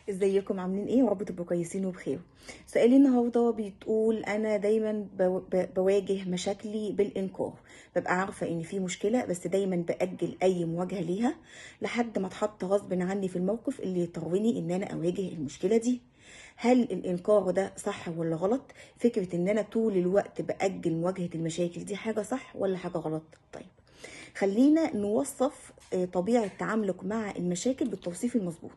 ازيكم عاملين ايه؟ يا رب تبقوا كويسين وبخير. سؤالي النهارده بتقول انا دايما بواجه مشاكلي بالانكار. ببقى عارفه ان في مشكله بس دايما باجل اي مواجهه ليها لحد ما اتحط غصب عني في الموقف اللي يضطرني ان انا اواجه المشكله دي. هل الانكار ده صح ولا غلط؟ فكره ان انا طول الوقت باجل مواجهه المشاكل دي حاجه صح ولا حاجه غلط؟ طيب، خلينا نوصف طبيعة تعاملك مع المشاكل بالتوصيف المظبوط.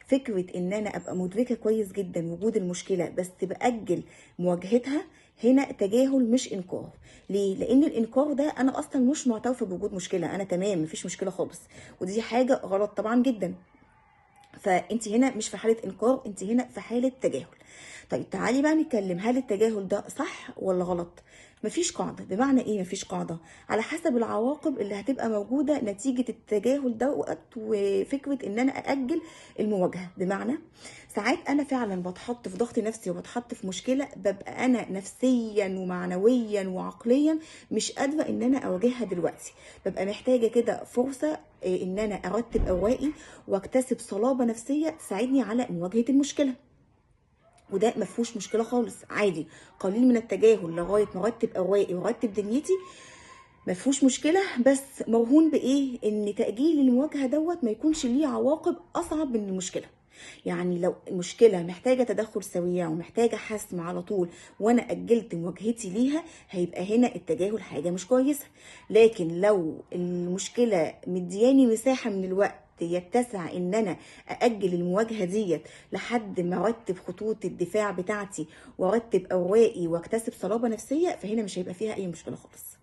فكرة ان انا ابقى مدركة كويس جدا وجود المشكلة بس بأجل مواجهتها، هنا تجاهل مش انكار. ليه؟ لان الانكار ده انا اصلا مش معترفة بوجود مشكلة، انا تمام مفيش مشكلة خالص، ودي حاجة غلط طبعا جدا. فانت هنا مش في حاله انكار، انت هنا في حاله تجاهل. طيب تعالي بقى نتكلم، هل التجاهل ده صح ولا غلط؟ مفيش قاعده. بمعنى ايه مفيش قاعده؟ على حسب العواقب اللي هتبقى موجوده نتيجه التجاهل ده وفكره ان انا ااجل المواجهه. بمعنى ساعات انا فعلا بتحط في ضغط نفسي وبتحط في مشكله، ببقى انا نفسيا ومعنويا وعقليا مش قادره ان انا اواجهها دلوقتي. ببقى محتاجه كده فرصه ان انا ارتب اوراقي واكتسب صلابه نفسيه تساعدني على مواجهه المشكله. وده ما فيهوش مشكله خالص، عادي. قليل من التجاهل لغايه ما ارتب اوراقي وارتب دنيتي، ما فيهوش مشكله. بس مرهون بايه؟ ان تاجيل المواجهه دوت ما يكونش ليه عواقب اصعب من المشكله. يعني لو المشكله محتاجه تدخل سريع ومحتاجه حسم على طول وانا اجلت مواجهتي ليها، هيبقى هنا التجاهل حاجه مش كويسه. لكن لو المشكله مدياني مساحه من الوقت يتسع ان انا ااجل المواجهه ديت لحد ما ارتب خطوط الدفاع بتاعتي وارتب اوراقي واكتسب صلابه نفسيه، فهنا مش هيبقى فيها اي مشكله خالص.